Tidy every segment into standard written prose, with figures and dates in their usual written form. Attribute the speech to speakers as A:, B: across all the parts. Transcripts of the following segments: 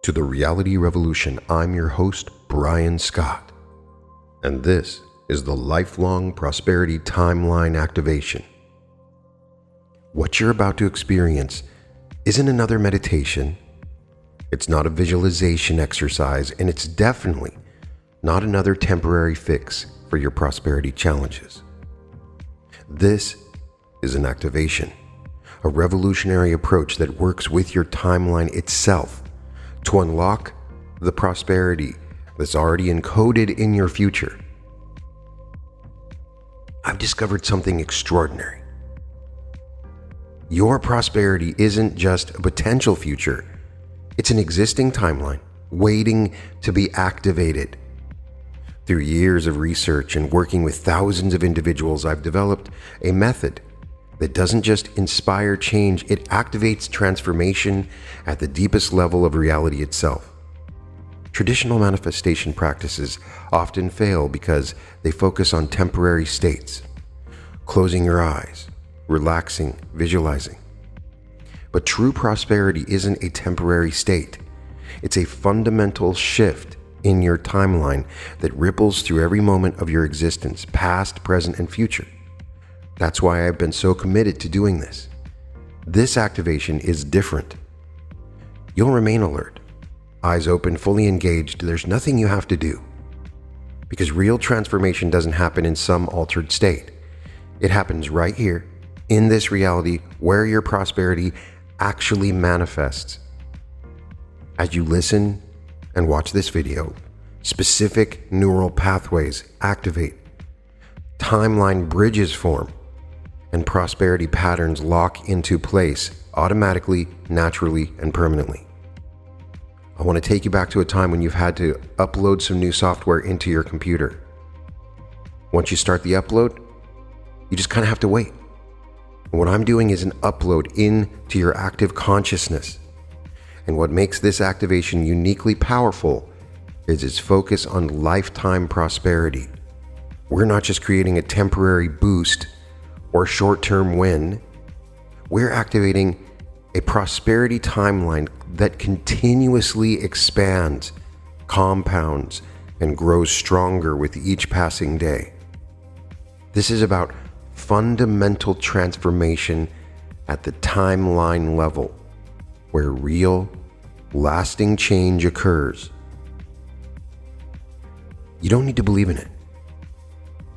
A: to the Reality Revolution. I'm your host, Brian Scott, and this is the Lifelong Prosperity Timeline Activation. What you're about to experience isn't another meditation, it's not a visualization exercise, and it's definitely not another temporary fix for your prosperity challenges. This is an activation, a revolutionary approach that works with your timeline itself to unlock the prosperity that's already encoded in your future. I've discovered something extraordinary. Your prosperity isn't just a potential future, it's an existing timeline waiting to be activated. Through years of research and working with thousands of individuals, I've developed a method that doesn't just inspire change, it activates transformation at the deepest level of reality itself. Traditional manifestation practices often fail because they focus on temporary states, closing your eyes, relaxing, visualizing. But true prosperity isn't a temporary state. It's a fundamental shift in your timeline that ripples through every moment of your existence, past, present, and future. That's why I've been so committed to doing this. This activation is different. You'll remain alert, eyes open, fully engaged. There's nothing you have to do. Because real transformation doesn't happen in some altered state. It happens right here, in this reality, where your prosperity actually manifests. As you listen and watch this video, specific neural pathways activate, timeline bridges form, and prosperity patterns lock into place automatically, naturally, and permanently. I want to take you back to a time when you've had to upload some new software into your computer. Once you start the upload, you just kind of have to wait. And what I'm doing is an upload into your active consciousness. And what makes this activation uniquely powerful is its focus on lifetime prosperity. We're not just creating a temporary boost or short-term win. We're activating a prosperity timeline that continuously expands, compounds, and grows stronger with each passing day. This is about fundamental transformation at the timeline level, where real, lasting change occurs. You don't need to believe in it.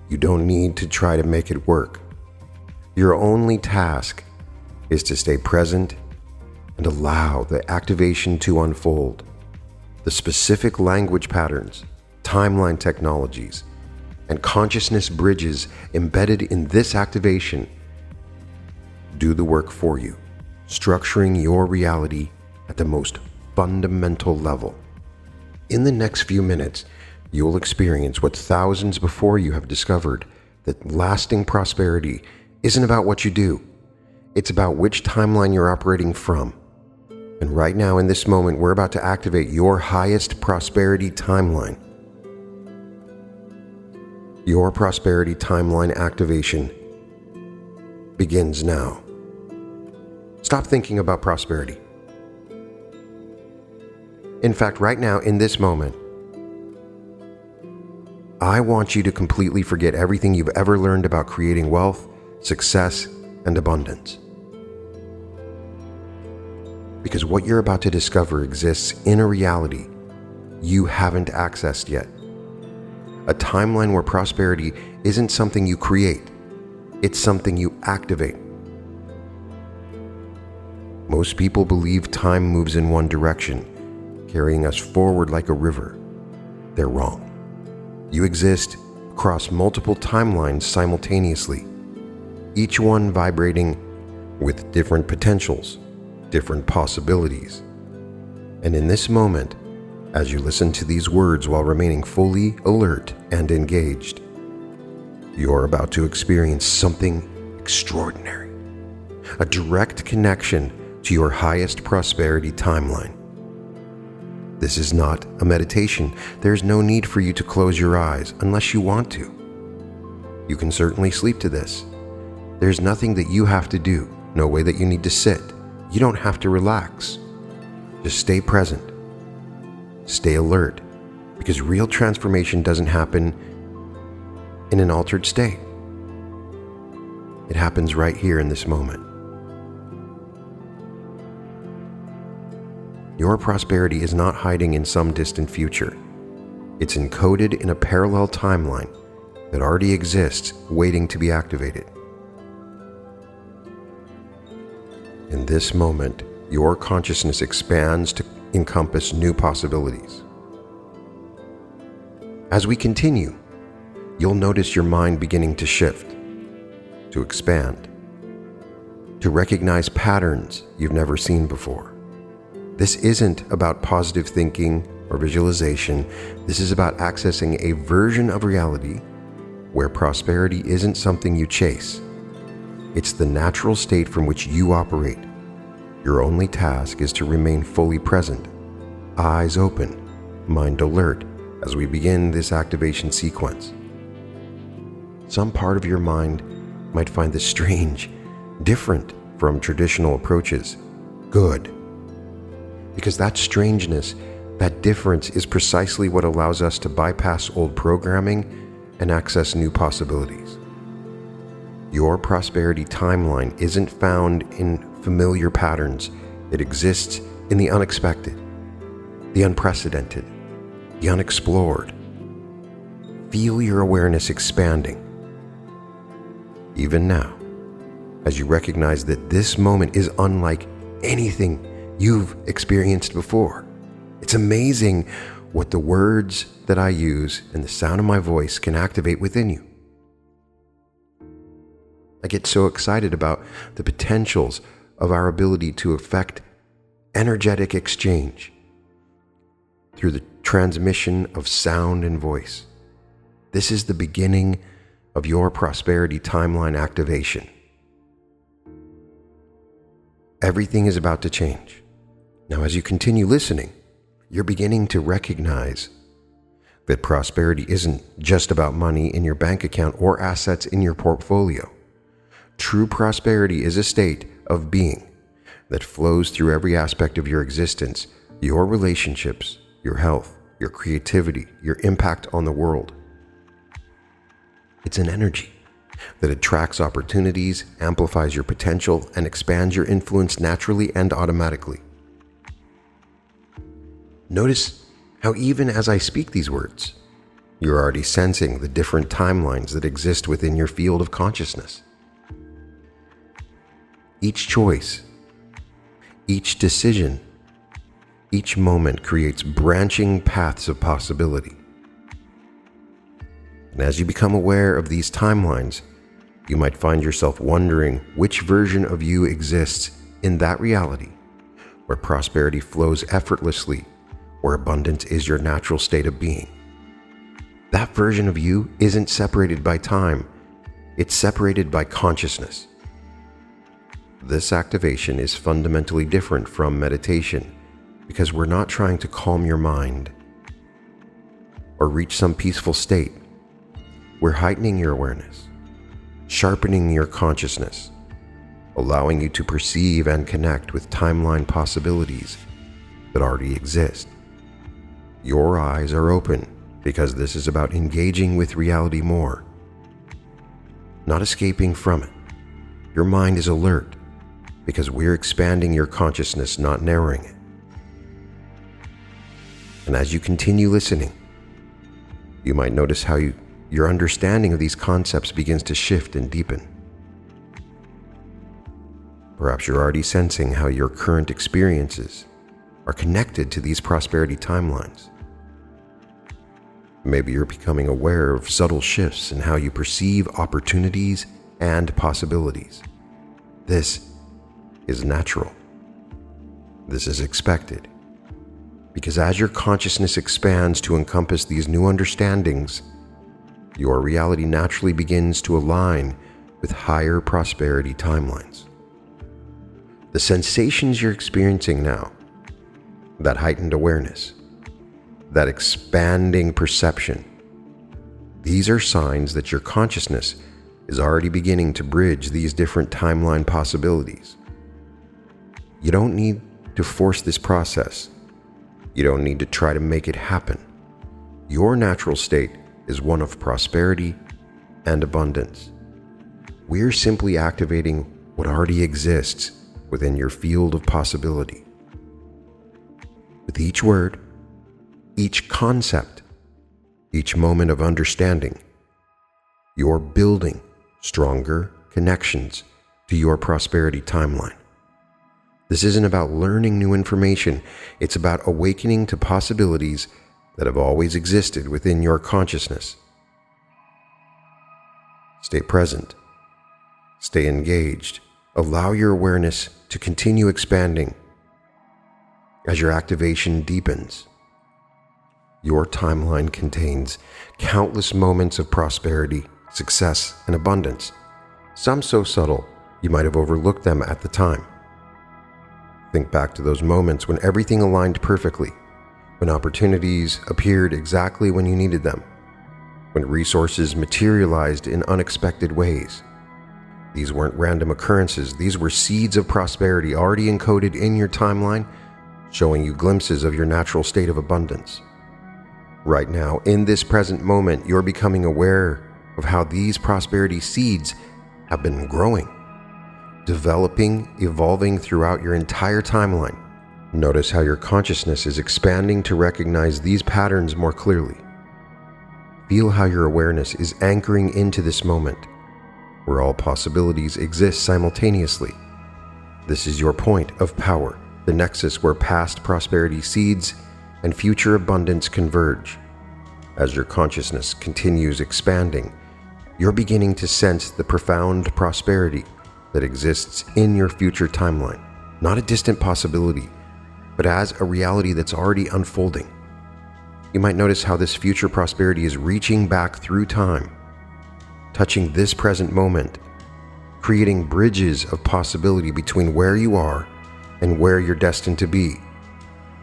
A: You don't need to try to make it work. Your only task is to stay present and allow the activation to unfold. The specific language patterns, timeline technologies, and consciousness bridges embedded in this activation do the work for you, structuring your reality at the most fundamental level. In the next few minutes, you'll experience what thousands before you have discovered, that lasting prosperity isn't about what you do. It's about which timeline you're operating from. And right now, in this moment, we're about to activate your highest prosperity timeline. Your prosperity timeline activation begins now. Stop thinking about prosperity. In fact, right now, in this moment, I want you to completely forget everything you've ever learned about creating wealth, success, and abundance. Because what you're about to discover exists in a reality you haven't accessed yet. A timeline where prosperity isn't something you create, it's something you activate. Most people believe time moves in one direction, carrying us forward like a river. They're wrong. You exist across multiple timelines simultaneously, each one vibrating with different potentials, different possibilities. And in this moment, as you listen to these words while remaining fully alert and engaged, you're about to experience something extraordinary, a direct connection to your highest prosperity timeline. This is not a meditation. There's no need for you to close your eyes unless you want to. You can certainly sleep to this. There's nothing that you have to do, no way that you need to sit. You don't have to relax. Just stay present Stay alert, because real transformation doesn't happen in an altered state. It happens right here in this moment. Your prosperity is not hiding in some distant future. It's encoded in a parallel timeline that already exists, waiting to be activated. In this moment, your consciousness expands to encompass new possibilities. As we continue, you'll notice your mind beginning to shift, to expand, to recognize patterns you've never seen before. This isn't about positive thinking or visualization. This is about accessing a version of reality where prosperity isn't something you chase. It's the natural state from which you operate. Your only task is to remain fully present, eyes open, mind alert, as we begin this activation sequence. Some part of your mind might find this strange, different from traditional approaches. Good. Because that strangeness, that difference is precisely what allows us to bypass old programming and access new possibilities. Your prosperity timeline isn't found in familiar patterns. It exists in the unexpected, the unprecedented, the unexplored. Feel your awareness expanding. Even now, as you recognize that this moment is unlike anything you've experienced before. It's amazing what the words that I use and the sound of my voice can activate within you. I get so excited about the potentials of our ability to affect energetic exchange through the transmission of sound and voice. This is the beginning of your prosperity timeline activation. Everything is about to change. Now, as you continue listening, you're beginning to recognize that prosperity isn't just about money in your bank account or assets in your portfolio. True prosperity is a state of being that flows through every aspect of your existence, your relationships, your health, your creativity, your impact on the world. It's an energy that attracts opportunities, amplifies your potential, and expands your influence naturally and automatically. Notice how even as I speak these words, you're already sensing the different timelines that exist within your field of consciousness. Each choice, each decision, each moment creates branching paths of possibility. And as you become aware of these timelines, you might find yourself wondering which version of you exists in that reality where prosperity flows effortlessly, where abundance is your natural state of being. That version of you isn't separated by time, it's separated by consciousness. This activation is fundamentally different from meditation because we're not trying to calm your mind or reach some peaceful state. We're heightening your awareness, sharpening your consciousness, allowing you to perceive and connect with timeline possibilities that already exist. Your eyes are open because this is about engaging with reality more, not escaping from it. Your mind is alert because we're expanding your consciousness, not narrowing it. And as you continue listening, you might notice how your understanding of these concepts begins to shift and deepen. Perhaps you're already sensing how your current experiences are connected to these prosperity timelines. Maybe you're becoming aware of subtle shifts in how you perceive opportunities and possibilities. This is natural. This is expected. Because as your consciousness expands to encompass these new understandings, your reality naturally begins to align with higher prosperity timelines. The sensations you're experiencing now, that heightened awareness, that expanding perception, these are signs that your consciousness is already beginning to bridge these different timeline possibilities. You don't need to force this process. You don't need to try to make it happen. Your natural state is one of prosperity and abundance. We're simply activating what already exists within your field of possibility. With each word, each concept, each moment of understanding, you're building stronger connections to your prosperity timeline. This isn't about learning new information. It's about awakening to possibilities that have always existed within your consciousness. Stay present. Stay engaged. Allow your awareness to continue expanding as your activation deepens. Your timeline contains countless moments of prosperity, success, and abundance, some so subtle you might have overlooked them at the time. Think back to those moments when everything aligned perfectly, when opportunities appeared exactly when you needed them, when resources materialized in unexpected ways. These weren't random occurrences. These were seeds of prosperity already encoded in your timeline, showing you glimpses of your natural state of abundance. Right now, in this present moment, you're becoming aware of how these prosperity seeds have been growing, developing, evolving throughout your entire timeline. Notice how your consciousness is expanding to recognize these patterns more clearly. Feel how your awareness is anchoring into this moment, where all possibilities exist simultaneously. This is your point of power, the nexus where past prosperity seeds and future abundance converge. As your consciousness continues expanding, you're beginning to sense the profound prosperity that exists in your future timeline, not a distant possibility, but as a reality that's already unfolding. You might notice how this future prosperity is reaching back through time, touching this present moment, creating bridges of possibility between where you are and where you're destined to be.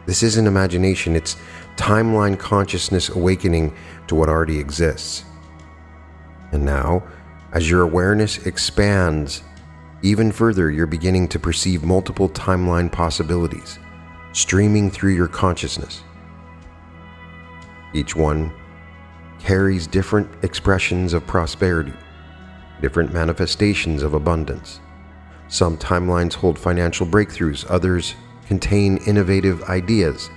A: This isn't imagination, it's timeline consciousness awakening to what already exists. And now, as your awareness expands even further, you're beginning to perceive multiple timeline possibilities streaming through your consciousness. Each one carries different expressions of prosperity, different manifestations of abundance. Some timelines hold financial breakthroughs, others contain innovative ideas.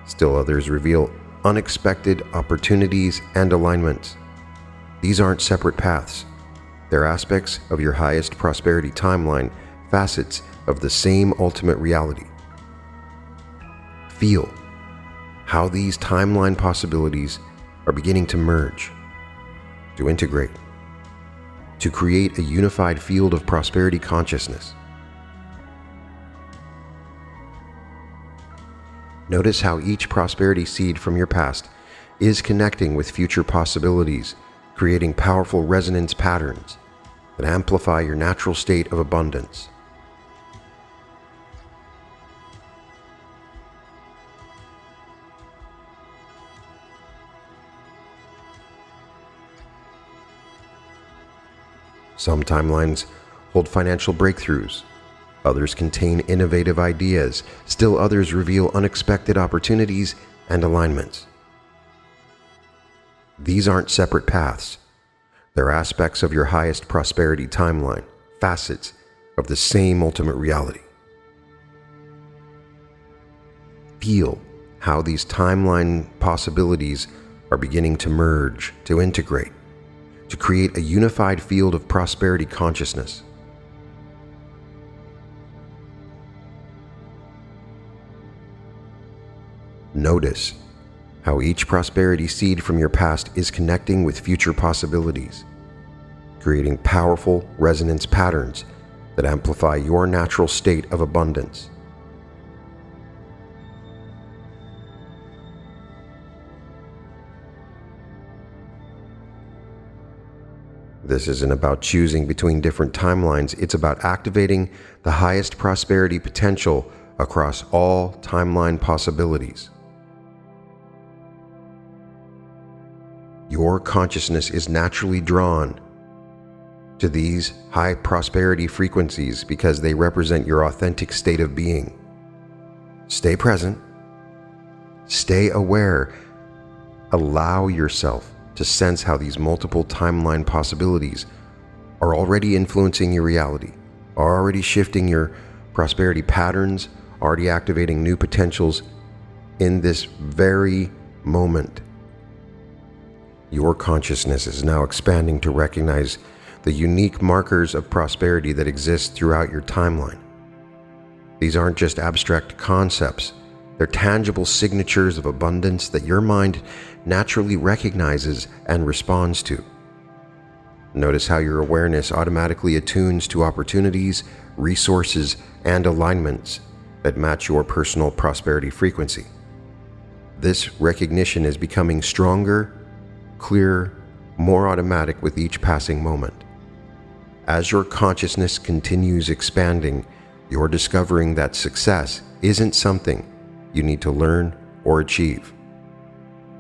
A: Still others reveal unexpected opportunities and alignments. These aren't separate paths. They're aspects of your highest prosperity timeline, facets of the same ultimate reality. Feel how these timeline possibilities are beginning to merge, to integrate, to create a unified field of prosperity consciousness. Notice how each prosperity seed from your past is connecting with future possibilities, creating powerful resonance patterns that amplify your natural state of abundance. Some timelines hold financial breakthroughs. Others contain innovative ideas. Still others reveal unexpected opportunities and alignments. These aren't separate paths. They're aspects of your highest prosperity timeline, facets of the same ultimate reality. Feel how these timeline possibilities are beginning to merge, to integrate, to create a unified field of prosperity consciousness. Notice how each prosperity seed from your past is connecting with future possibilities, creating powerful resonance patterns that amplify your natural state of abundance. This isn't about choosing between different timelines. It's about activating the highest prosperity potential across all timeline possibilities. Your consciousness is naturally drawn to these high prosperity frequencies because they represent your authentic state of being. Stay present. Stay aware. Allow yourself to sense how these multiple timeline possibilities are already influencing your reality, are already shifting your prosperity patterns, already activating new potentials in this very moment. Your consciousness is now expanding to recognize the unique markers of prosperity that exist throughout your timeline. These aren't just abstract concepts. They're tangible signatures of abundance that your mind naturally recognizes and responds to. Notice how your awareness automatically attunes to opportunities, resources, and alignments that match your personal prosperity frequency. This recognition is becoming stronger, clearer, more automatic with each passing moment. As your consciousness continues expanding, you're discovering that success isn't something you need to learn or achieve.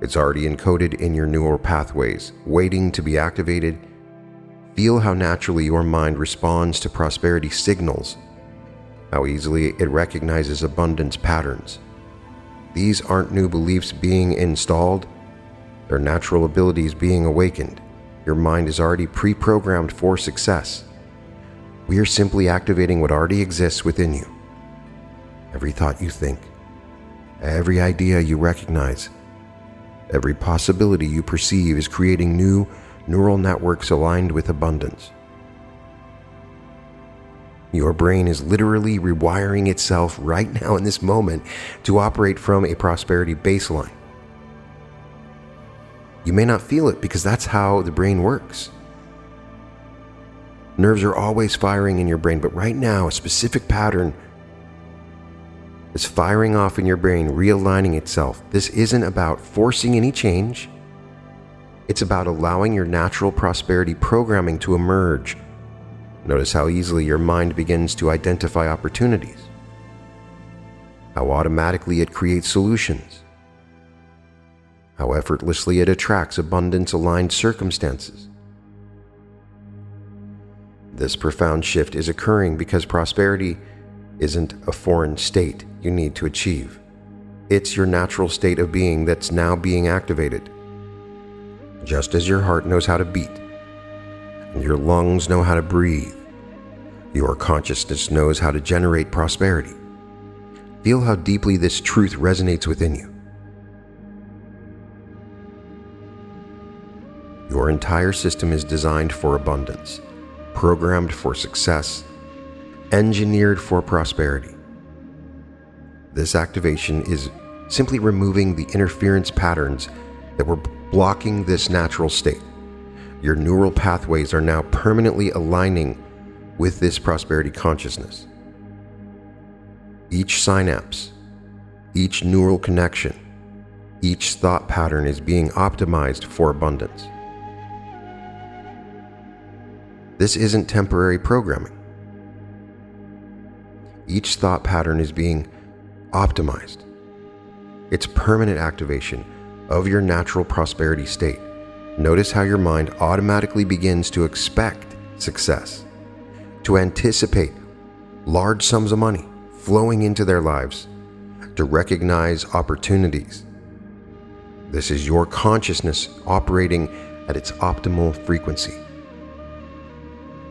A: It's already encoded in your neural pathways, waiting to be activated. Feel how naturally your mind responds to prosperity signals, how easily it recognizes abundance patterns. These aren't new beliefs being installed, they're natural abilities being awakened. Your mind is already pre-programmed for success. We are simply activating what already exists within you. Every thought you think, every idea you recognize, every possibility you perceive is creating new neural networks aligned with abundance. Your brain is literally rewiring itself right now in this moment to operate from a prosperity baseline. You may not feel it because that's how the brain works. Nerves are always firing in your brain, but right now a specific pattern is firing off in your brain, realigning itself. This isn't about forcing any change. It's about allowing your natural prosperity programming to emerge. Notice how easily your mind begins to identify opportunities, how automatically it creates solutions, how effortlessly it attracts abundance-aligned circumstances. This profound shift is occurring because prosperity isn't a foreign state you need to achieve. It's your natural state of being that's now being activated. Just as your heart knows how to beat, and your lungs know how to breathe, your consciousness knows how to generate prosperity. Feel how deeply this truth resonates within you. Your entire system is designed for abundance, programmed for success, engineered for prosperity. This activation is simply removing the interference patterns that were blocking this natural state. Your neural pathways are now permanently aligning with this prosperity consciousness. Each synapse, each neural connection, each thought pattern is being optimized for abundance. This isn't temporary programming. Each thought pattern is being optimized. It's permanent activation of your natural prosperity state. Notice how your mind automatically begins to expect success, to anticipate large sums of money flowing into their lives, to recognize opportunities. This is your consciousness operating at its optimal frequency.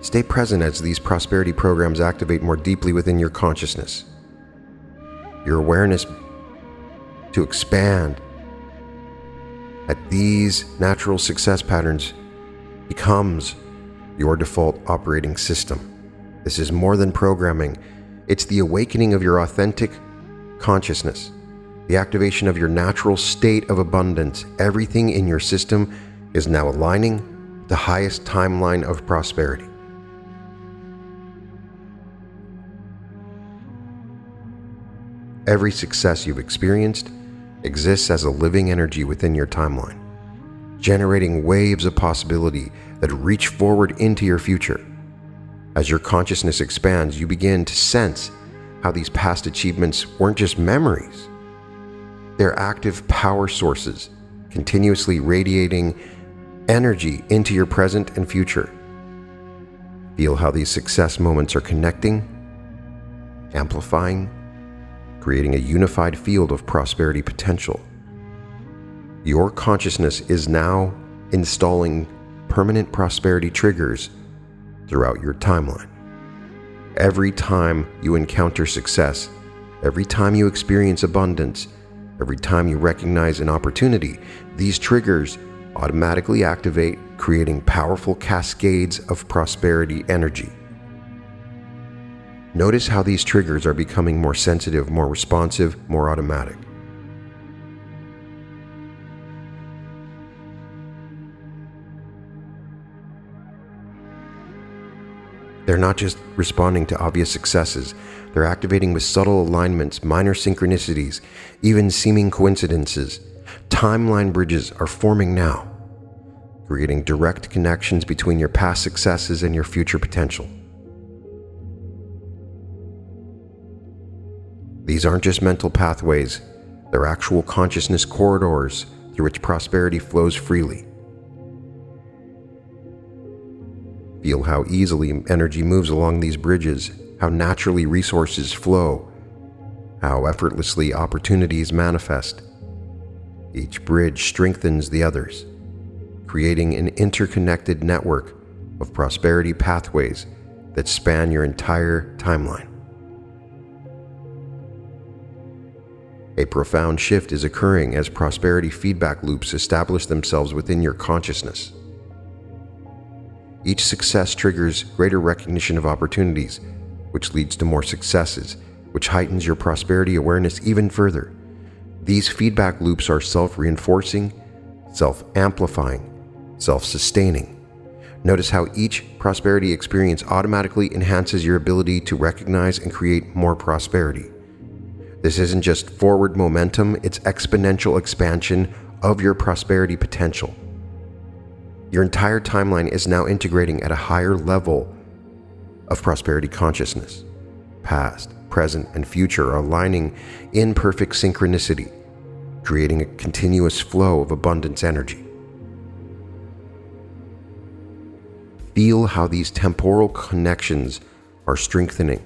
A: Stay present as these prosperity programs activate more deeply within your consciousness. Your awareness to expand at these natural success patterns becomes your default operating system. This is more than programming. It's the awakening of your authentic consciousness, the activation of your natural state of abundance. Everything in your system is now aligning with the highest timeline of prosperity. Every success you've experienced exists as a living energy within your timeline, generating waves of possibility that reach forward into your future. As your consciousness expands, you begin to sense how these past achievements weren't just memories. They're active power sources, continuously radiating energy into your present and future. Feel how these success moments are connecting, amplifying, creating a unified field of prosperity potential. Your consciousness is now installing permanent prosperity triggers throughout your timeline. Every time you encounter success, every time you experience abundance, every time you recognize an opportunity, these triggers automatically activate, creating powerful cascades of prosperity energy. Notice how these triggers are becoming more sensitive, more responsive, more automatic. They're not just responding to obvious successes, they're activating with subtle alignments, minor synchronicities, even seeming coincidences. Timeline bridges are forming now, creating direct connections between your past successes and your future potential. These aren't just mental pathways, they're actual consciousness corridors through which prosperity flows freely. Feel how easily energy moves along these bridges, how naturally resources flow, how effortlessly opportunities manifest. Each bridge strengthens the others, creating an interconnected network of prosperity pathways that span your entire timeline. A profound shift is occurring as prosperity feedback loops establish themselves within your consciousness. Each success triggers greater recognition of opportunities, which leads to more successes, which heightens your prosperity awareness even further. These feedback loops are self-reinforcing, self-amplifying, self-sustaining. Notice how each prosperity experience automatically enhances your ability to recognize and create more prosperity. This isn't just forward momentum, it's exponential expansion of your prosperity potential. Your entire timeline is now integrating at a higher level of prosperity consciousness. Past, present, and future are aligning in perfect synchronicity, creating a continuous flow of abundance energy. Feel how these temporal connections are strengthening,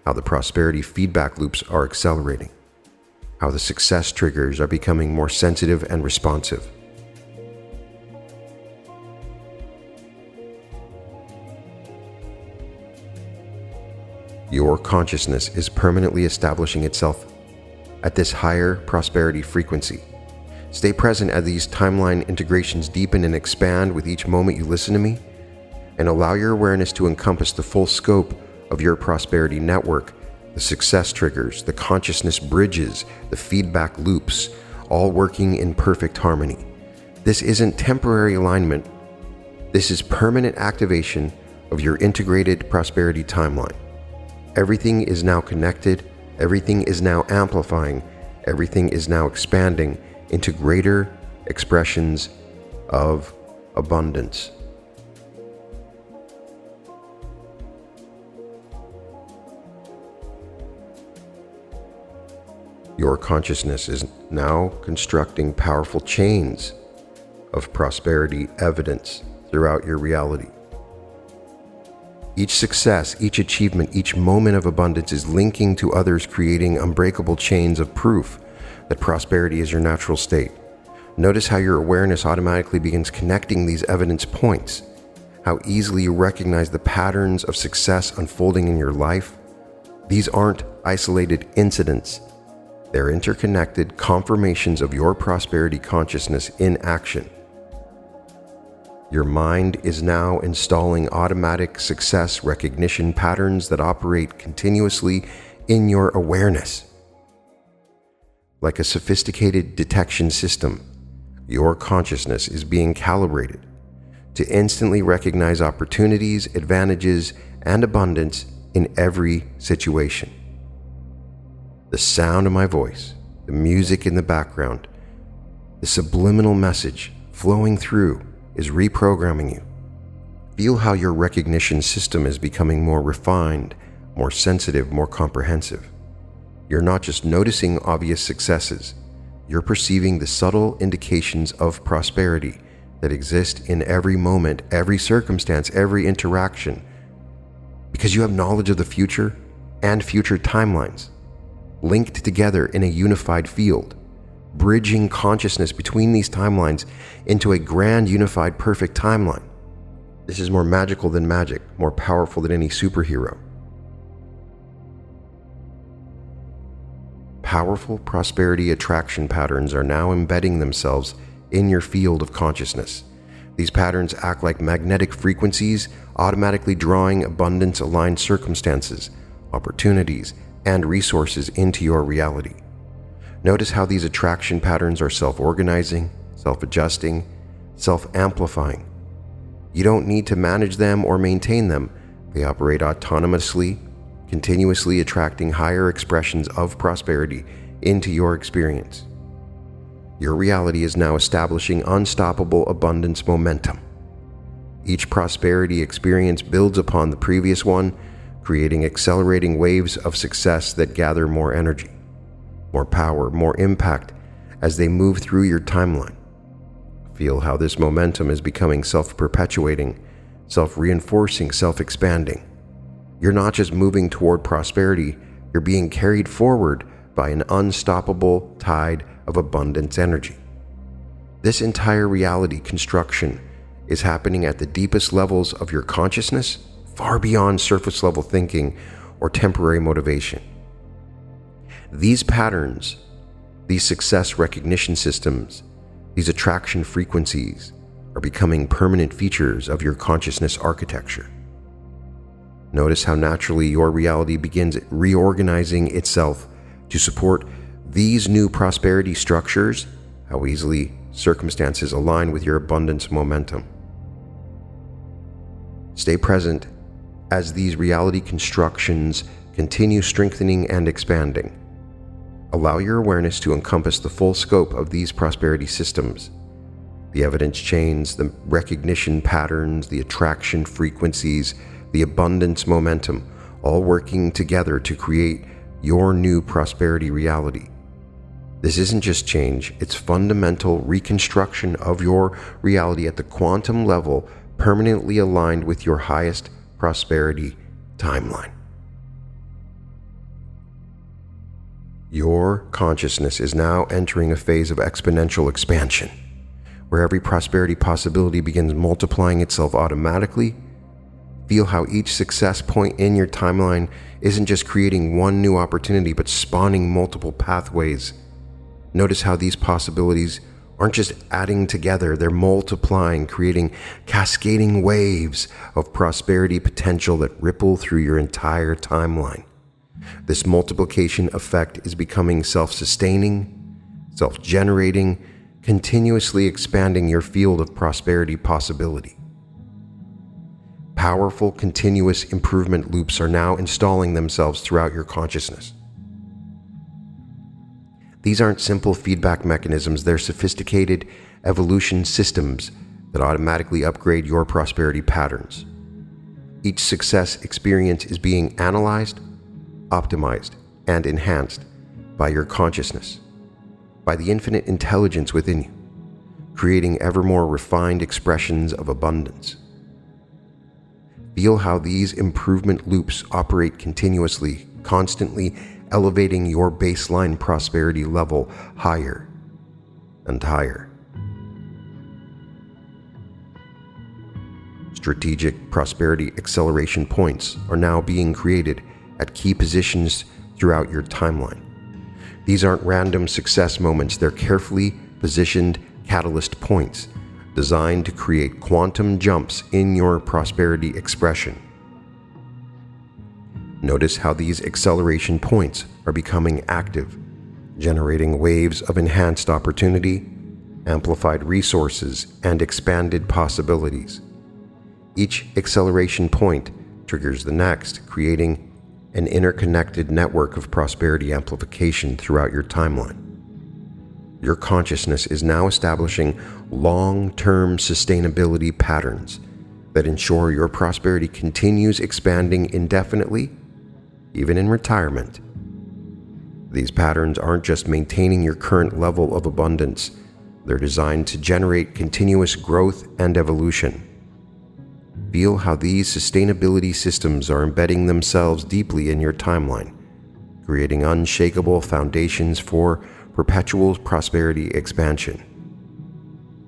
A: how the prosperity feedback loops are accelerating, how the success triggers are becoming more sensitive and responsive. Your consciousness is permanently establishing itself at this higher prosperity frequency. Stay present as these timeline integrations deepen and expand with each moment you listen to me, and allow your awareness to encompass the full scope of your prosperity network, the success triggers, the consciousness bridges, the feedback loops, all working in perfect harmony. This isn't temporary alignment. This is permanent activation of your integrated prosperity timeline. Everything is now connected, everything is now amplifying, everything is now expanding into greater expressions of abundance. Your consciousness is now constructing powerful chains of prosperity evidence throughout your reality. Each success, each achievement, each moment of abundance is linking to others, creating unbreakable chains of proof that prosperity is your natural state. Notice how your awareness automatically begins connecting these evidence points, how easily you recognize the patterns of success unfolding in your life. These aren't isolated incidents. They're interconnected confirmations of your prosperity consciousness in action. Your mind is now installing automatic success recognition patterns that operate continuously in your awareness. Like a sophisticated detection system, your consciousness is being calibrated to instantly recognize opportunities, advantages, and abundance in every situation. The sound of my voice, the music in the background, the subliminal message flowing through is reprogramming you. Feel how your recognition system is becoming more refined, more sensitive, more comprehensive. You're not just noticing obvious successes, you're perceiving the subtle indications of prosperity that exist in every moment, every circumstance, every interaction, because you have knowledge of the future and future timelines linked together in a unified field. bridging consciousness between these timelines into a grand, unified, perfect timeline. This is more magical than magic, more powerful than any superhero. Powerful prosperity attraction patterns are now embedding themselves in your field of consciousness. These patterns act like magnetic frequencies, automatically drawing abundance-aligned circumstances, opportunities, and resources into your reality. Notice how these attraction patterns are self-organizing, self-adjusting, self-amplifying. You don't need to manage them or maintain them. They operate autonomously, continuously attracting higher expressions of prosperity into your experience. Your reality is now establishing unstoppable abundance momentum. Each prosperity experience builds upon the previous one, creating accelerating waves of success that gather more energy, more power, more impact as they move through your timeline. Feel how this momentum is becoming self-perpetuating, self-reinforcing, self-expanding. You're not just moving toward prosperity, you're being carried forward by an unstoppable tide of abundance energy. This entire reality construction is happening at the deepest levels of your consciousness, far beyond surface level thinking or temporary motivation. These patterns, these success recognition systems, these attraction frequencies are becoming permanent features of your consciousness architecture. Notice how naturally your reality begins reorganizing itself to support these new prosperity structures, how easily circumstances align with your abundance momentum. Stay present as these reality constructions continue strengthening and expanding. Allow your awareness to encompass the full scope of these prosperity systems, the evidence chains, the recognition patterns, the attraction frequencies, the abundance momentum, all working together to create your new prosperity reality. This isn't just change, it's fundamental reconstruction of your reality at the quantum level, permanently aligned with your highest prosperity timeline. Your consciousness is now entering a phase of exponential expansion, where every prosperity possibility begins multiplying itself automatically. Feel how each success point in your timeline isn't just creating one new opportunity, but spawning multiple pathways. Notice how these possibilities aren't just adding together, they're multiplying, creating cascading waves of prosperity potential that ripple through your entire timeline. This multiplication effect is becoming self-sustaining, self-generating, continuously expanding your field of prosperity possibility. Powerful, continuous improvement loops are now installing themselves throughout your consciousness. These aren't simple feedback mechanisms, they're sophisticated evolution systems that automatically upgrade your prosperity patterns. Each success experience is being analyzed, optimized, and enhanced by your consciousness, by the infinite intelligence within you, creating ever more refined expressions of abundance. Feel how these improvement loops operate continuously, constantly elevating your baseline prosperity level higher and higher. Strategic prosperity acceleration points are now being created at key positions throughout your timeline. These aren't random success moments, they're carefully positioned catalyst points designed to create quantum jumps in your prosperity expression. Notice how these acceleration points are becoming active, generating waves of enhanced opportunity, amplified resources, and expanded possibilities. Each acceleration point triggers the next, creating an interconnected network of prosperity amplification throughout your timeline. Your consciousness is now establishing long-term sustainability patterns that ensure your prosperity continues expanding indefinitely, even in retirement. These patterns aren't just maintaining your current level of abundance, they're designed to generate continuous growth and evolution. Feel how these sustainability systems are embedding themselves deeply in your timeline, creating unshakable foundations for perpetual prosperity expansion.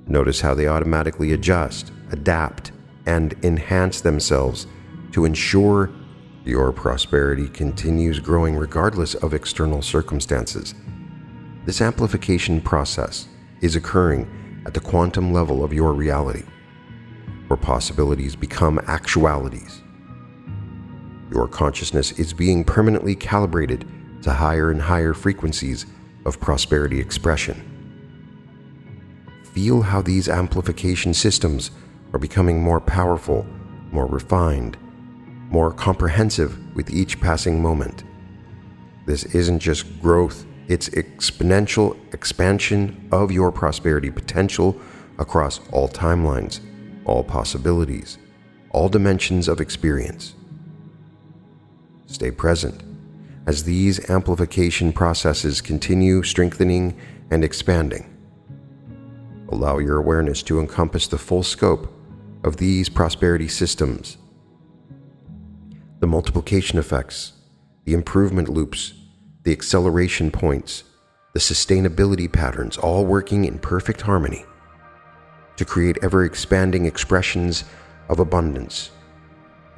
A: Notice how they automatically adjust, adapt, and enhance themselves to ensure your prosperity continues growing regardless of external circumstances. This amplification process is occurring at the quantum level of your reality, where possibilities become actualities. Your consciousness is being permanently calibrated to higher and higher frequencies of prosperity expression. Feel how these amplification systems are becoming more powerful, more refined, more comprehensive with each passing moment. This isn't just growth, it's exponential expansion of your prosperity potential across all timelines, all possibilities, all dimensions of experience. Stay present as these amplification processes continue strengthening and expanding. Allow your awareness to encompass the full scope of these prosperity systems, the multiplication effects, the improvement loops, the acceleration points, the sustainability patterns, all working in perfect harmony to create ever-expanding expressions of abundance,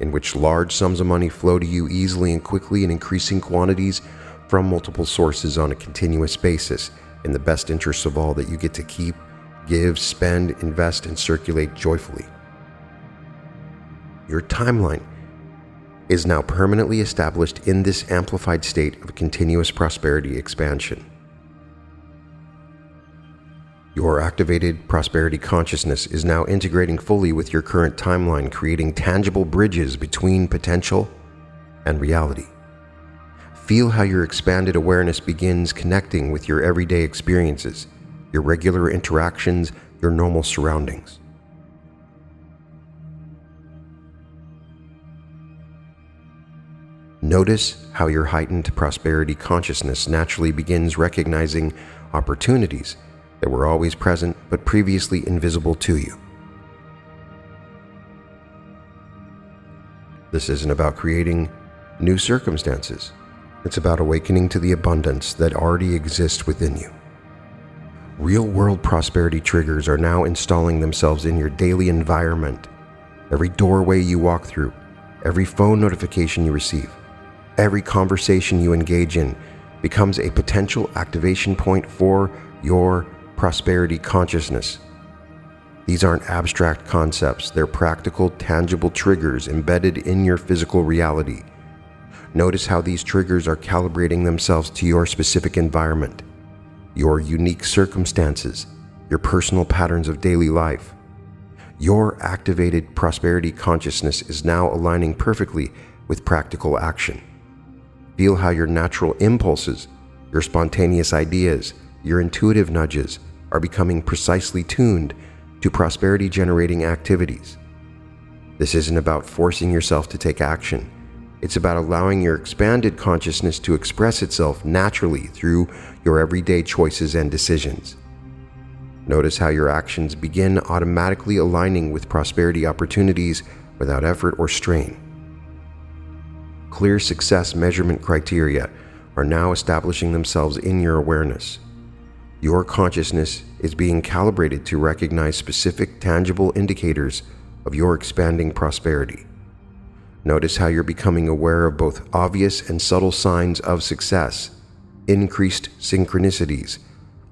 A: in which large sums of money flow to you easily and quickly in increasing quantities from multiple sources on a continuous basis, in the best interests of all that you get to keep, give, spend, invest, and circulate joyfully. Your timeline is now permanently established in this amplified state of continuous prosperity expansion. Your activated prosperity consciousness is now integrating fully with your current timeline, creating tangible bridges between potential and reality. Feel how your expanded awareness begins connecting with your everyday experiences, your regular interactions, your normal surroundings. Notice how your heightened prosperity consciousness naturally begins recognizing opportunities that were always present but previously invisible to you. This isn't about creating new circumstances. It's about awakening to the abundance that already exists within you. Real-world prosperity triggers are now installing themselves in your daily environment. Every doorway you walk through, every phone notification you receive, every conversation you engage in becomes a potential activation point for your prosperity consciousness. These aren't abstract concepts, they're practical, tangible triggers embedded in your physical reality. Notice how these triggers are calibrating themselves to your specific environment, your unique circumstances, your personal patterns of daily life. Your activated prosperity consciousness is now aligning perfectly with practical action. Feel how your natural impulses, your spontaneous ideas, your intuitive nudges are becoming precisely tuned to prosperity-generating activities. This isn't about forcing yourself to take action. It's about allowing your expanded consciousness to express itself naturally through your everyday choices and decisions. Notice how your actions begin automatically aligning with prosperity opportunities without effort or strain. Clear success measurement criteria are now establishing themselves in your awareness. Your consciousness is being calibrated to recognize specific, tangible indicators of your expanding prosperity. Notice how you're becoming aware of both obvious and subtle signs of success, increased synchronicities,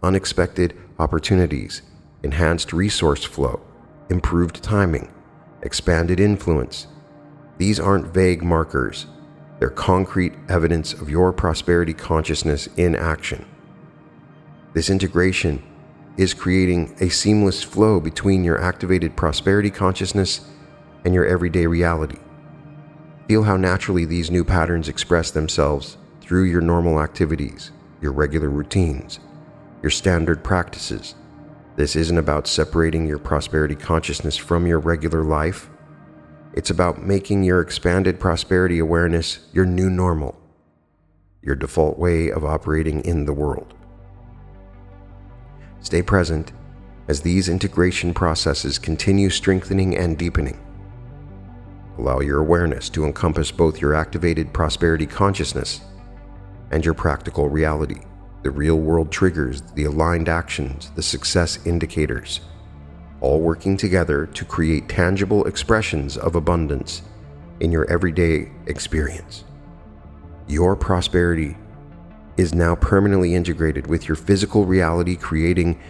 A: unexpected opportunities, enhanced resource flow, improved timing, expanded influence. These aren't vague markers. They're concrete evidence of your prosperity consciousness in action. This integration is creating a seamless flow between your activated prosperity consciousness and your everyday reality. Feel how naturally these new patterns express themselves through your normal activities, your regular routines, your standard practices. This isn't about separating your prosperity consciousness from your regular life. It's about making your expanded prosperity awareness your new normal, your default way of operating in the world. Stay present as these integration processes continue strengthening and deepening. Allow your awareness to encompass both your activated prosperity consciousness and your practical reality, the real-world triggers, the aligned actions, the success indicators, all working together to create tangible expressions of abundance in your everyday experience. Your prosperity is now permanently integrated with your physical reality, creating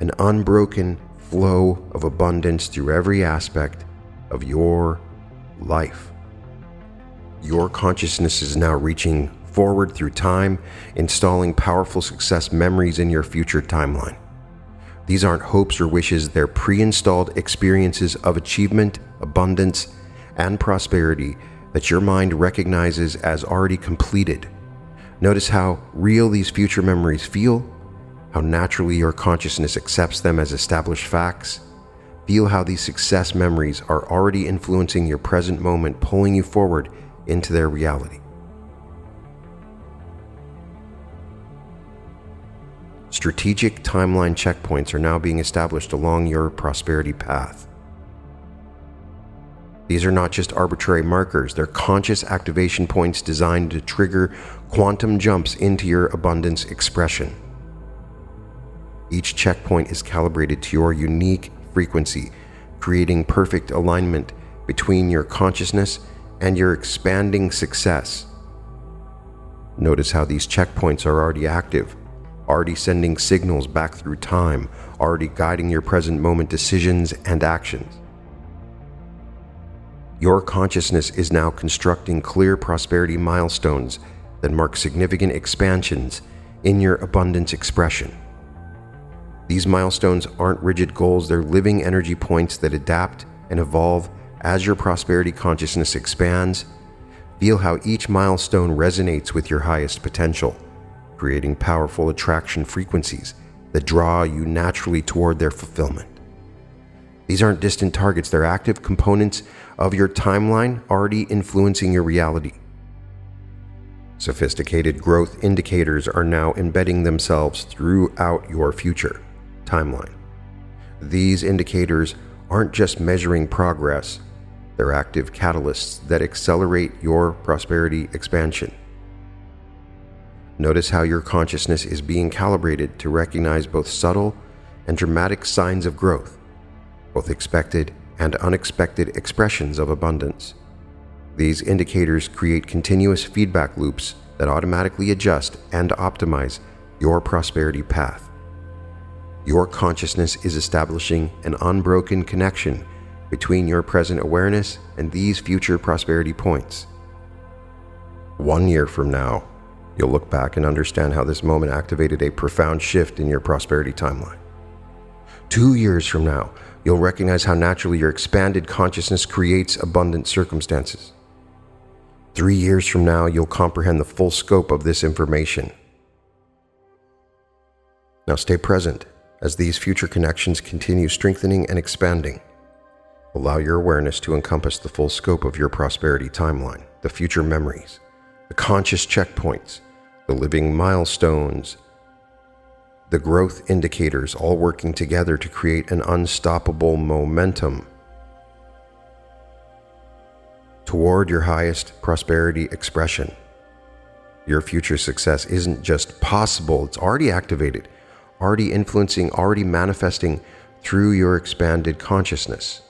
A: an unbroken flow of abundance through every aspect of your life. Your consciousness is now reaching forward through time, installing powerful success memories in your future timeline. These aren't hopes or wishes, they're pre-installed experiences of achievement, abundance, and prosperity that your mind recognizes as already completed. Notice how real these future memories feel, how naturally your consciousness accepts them as established facts. Feel how these success memories are already influencing your present moment, pulling you forward into their reality. Strategic timeline checkpoints are now being established along your prosperity path. These are not just arbitrary markers, they're conscious activation points designed to trigger quantum jumps into your abundance expression. Each checkpoint is calibrated to your unique frequency, creating perfect alignment between your consciousness and your expanding success. Notice how these checkpoints are already active, already sending signals back through time, already guiding your present moment decisions and actions. Your consciousness is now constructing clear prosperity milestones that mark significant expansions in your abundance expression. These milestones aren't rigid goals, they're living energy points that adapt and evolve as your prosperity consciousness expands. Feel how each milestone resonates with your highest potential, creating powerful attraction frequencies that draw you naturally toward their fulfillment. These aren't distant targets, they're active components of your timeline already influencing your reality. Sophisticated growth indicators are now embedding themselves throughout your future timeline. These indicators aren't just measuring progress, they're active catalysts that accelerate your prosperity expansion. Notice how your consciousness is being calibrated to recognize both subtle and dramatic signs of growth, both expected and unexpected expressions of abundance. These indicators create continuous feedback loops that automatically adjust and optimize your prosperity path. Your consciousness is establishing an unbroken connection between your present awareness and these future prosperity points. 1 year from now, you'll look back and understand how this moment activated a profound shift in your prosperity timeline. 2 years from now, you'll recognize how naturally your expanded consciousness creates abundant circumstances. 3 years from now, you'll comprehend the full scope of this information. Now stay present as these future connections continue strengthening and expanding. Allow your awareness to encompass the full scope of your prosperity timeline, the future memories, the conscious checkpoints, the living milestones, the growth indicators, all working together to create an unstoppable momentum toward your highest prosperity expression. Your future success isn't just possible, it's already activated, already influencing, already manifesting through your expanded consciousness.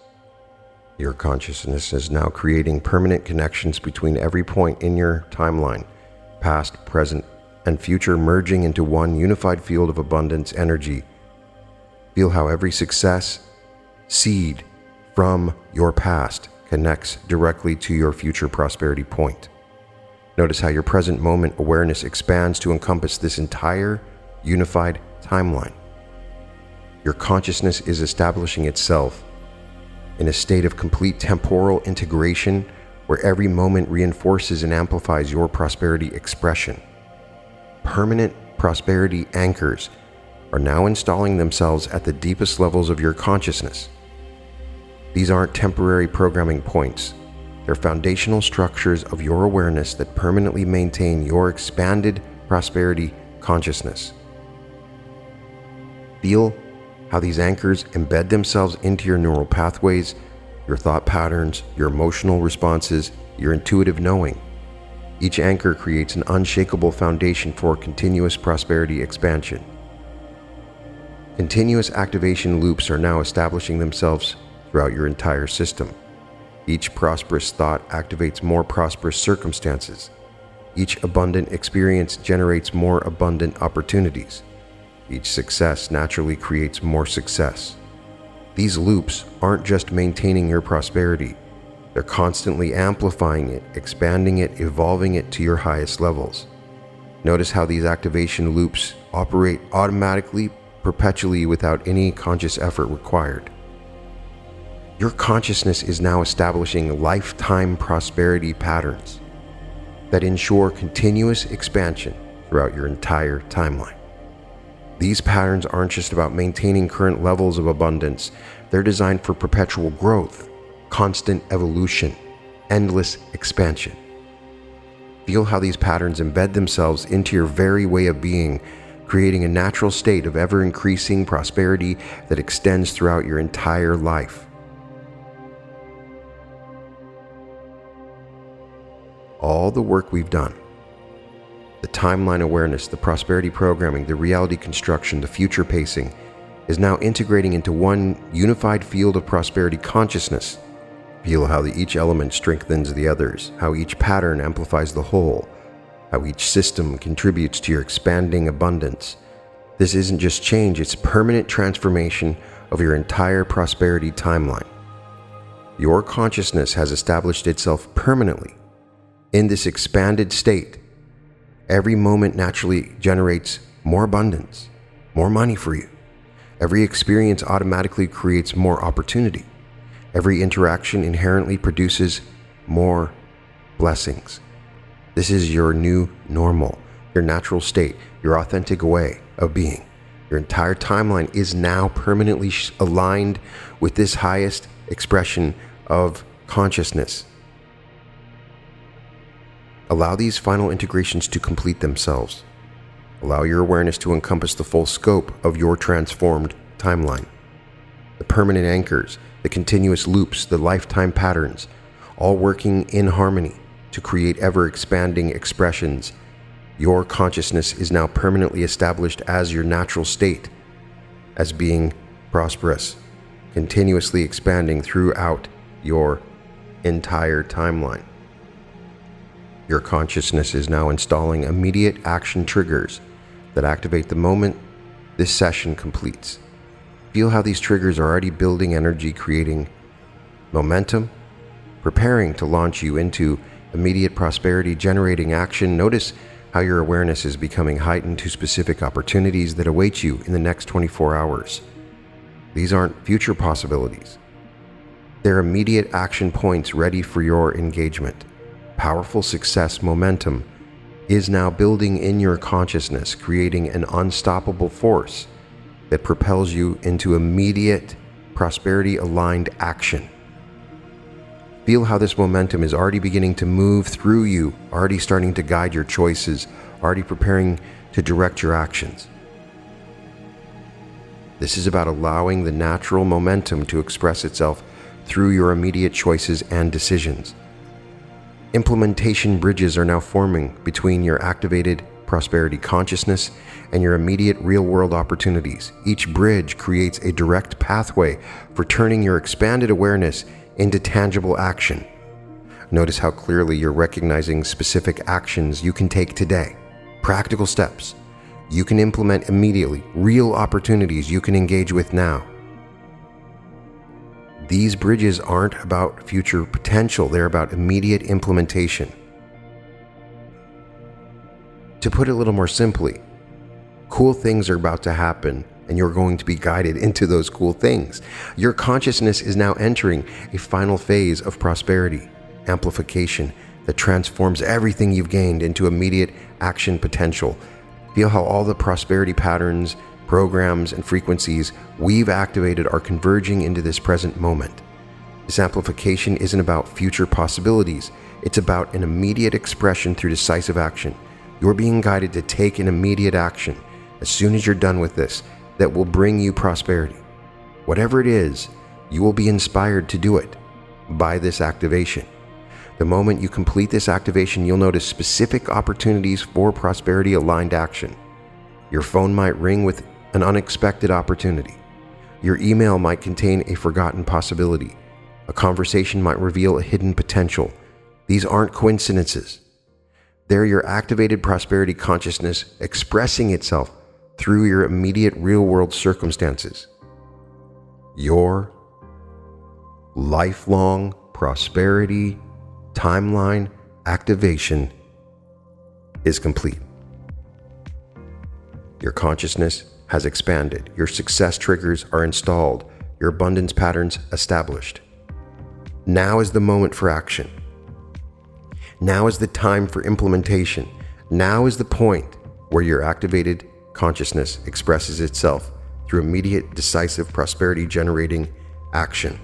A: Your consciousness is now creating permanent connections between every point in your timeline, past, present, and future, merging into one unified field of abundance energy. Feel how every success seed from your past connects directly to your future prosperity point. Notice how your present moment awareness expands to encompass this entire unified timeline. Your consciousness is establishing itself in a state of complete temporal integration where every moment reinforces and amplifies your prosperity expression. Permanent prosperity anchors are now installing themselves at the deepest levels of your consciousness. These aren't temporary programming points. They're foundational structures of your awareness that permanently maintain your expanded prosperity consciousness. Feel how these anchors embed themselves into your neural pathways, your thought patterns, your emotional responses, your intuitive knowing. Each anchor creates an unshakable foundation for continuous prosperity expansion. Continuous activation loops are now establishing themselves throughout your entire system. Each prosperous thought activates more prosperous circumstances. Each abundant experience generates more abundant opportunities. Each success naturally creates more success. These loops aren't just maintaining your prosperity. They're constantly amplifying it, expanding it, evolving it to your highest levels. Notice how these activation loops operate automatically, perpetually, without any conscious effort required. Your consciousness is now establishing lifetime prosperity patterns that ensure continuous expansion throughout your entire timeline. These patterns aren't just about maintaining current levels of abundance. They're designed for perpetual growth, constant evolution, endless expansion. Feel how these patterns embed themselves into your very way of being, creating a natural state of ever-increasing prosperity that extends throughout your entire life. All the work we've done, the timeline awareness, the prosperity programming, the reality construction, the future pacing, is now integrating into one unified field of prosperity consciousness. Feel how each element strengthens the others, how each pattern amplifies the whole, how each system contributes to your expanding abundance. This isn't just change, it's permanent transformation of your entire prosperity timeline. Your consciousness has established itself permanently in this expanded state. Every moment naturally generates more abundance, more money for you. Every experience automatically creates more opportunity. Every interaction inherently produces more blessings. This is your new normal, your natural state, your authentic way of being. Your entire timeline is now permanently aligned with this highest expression of consciousness. Allow these final integrations to complete themselves. Allow your awareness to encompass the full scope of your transformed timeline. The permanent anchors, the continuous loops, the lifetime patterns, all working in harmony to create ever-expanding expressions. Your consciousness is now permanently established as your natural state, as being prosperous, continuously expanding throughout your entire timeline. Your consciousness is now installing immediate action triggers that activate the moment this session completes. Feel how these triggers are already building energy, creating momentum, preparing to launch you into immediate prosperity, generating action. Notice how your awareness is becoming heightened to specific opportunities that await you in the next 24 hours. These aren't future possibilities. They're immediate action points ready for your engagement. Powerful success momentum is now building in your consciousness, creating an unstoppable force that propels you into immediate prosperity-aligned action. Feel how this momentum is already beginning to move through you, already starting to guide your choices, already preparing to direct your actions. This is about allowing the natural momentum to express itself through your immediate choices and decisions. Implementation bridges are now forming between your activated prosperity consciousness and your immediate real-world opportunities. Each bridge creates a direct pathway for turning your expanded awareness into tangible action. Notice how clearly you're recognizing specific actions you can take today, practical steps you can implement immediately, real opportunities you can engage with now. These bridges aren't about future potential, they're about immediate implementation. To put it a little more simply, cool things are about to happen and you're going to be guided into those cool things. Your consciousness is now entering a final phase of prosperity, amplification that transforms everything you've gained into immediate action potential. Feel how all the prosperity patterns, programs, and frequencies we've activated are converging into this present moment. This amplification isn't about future possibilities. It's about an immediate expression through decisive action. You're being guided to take an immediate action as soon as you're done with this that will bring you prosperity. Whatever it is, you will be inspired to do it by this activation. The moment you complete this activation, you'll notice specific opportunities for prosperity-aligned action. Your phone might ring with an unexpected opportunity. Your email might contain a forgotten possibility. A conversation might reveal a hidden potential. These aren't coincidences. They're your activated prosperity consciousness expressing itself through your immediate real-world circumstances. Your lifelong prosperity timeline activation is complete. Your consciousness has expanded. Your success triggers are installed. Your abundance patterns established. Now is the moment for action. Now is the time for implementation. Now is the point where your activated consciousness expresses itself through immediate, decisive, prosperity-generating action.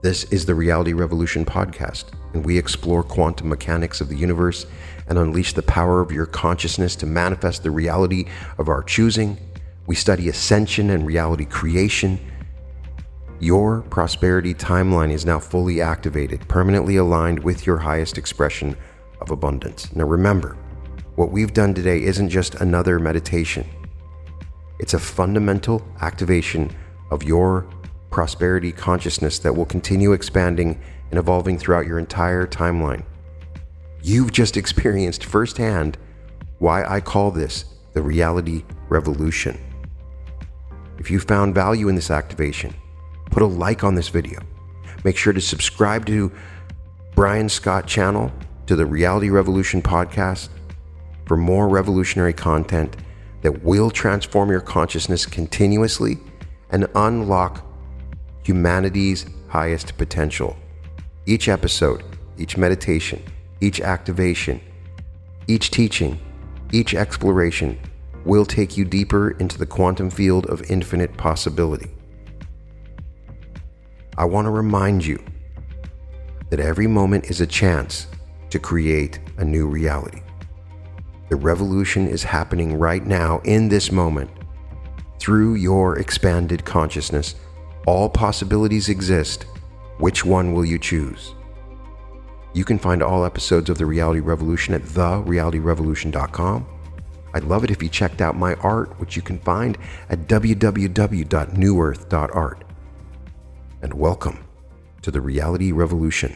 A: This is the Reality Revolution podcast, and we explore quantum mechanics of the universe and unleash the power of your consciousness to manifest the reality of our choosing. We study ascension and reality creation. Your prosperity timeline is now fully activated, permanently aligned with your highest expression of abundance. Now remember, what we've done today isn't just another meditation. It's a fundamental activation of your prosperity consciousness that will continue expanding and evolving throughout your entire timeline. You've just experienced firsthand why I call this the Reality Revolution. If you found value in this activation, put a like on this video. Make sure to subscribe to Brian Scott channel, to the Reality Revolution podcast, for more revolutionary content that will transform your consciousness continuously and unlock humanity's highest potential. Each episode, each meditation, each activation, each teaching, each exploration will take you deeper into the quantum field of infinite possibility. I want to remind you that every moment is a chance to create a new reality. The revolution is happening right now in this moment. Through your expanded consciousness, all possibilities exist. Which one will you choose? You can find all episodes of The Reality Revolution at therealityrevolution.com. I'd love it if you checked out my art, which you can find at www.newearth.art. And welcome to the Reality Revolution.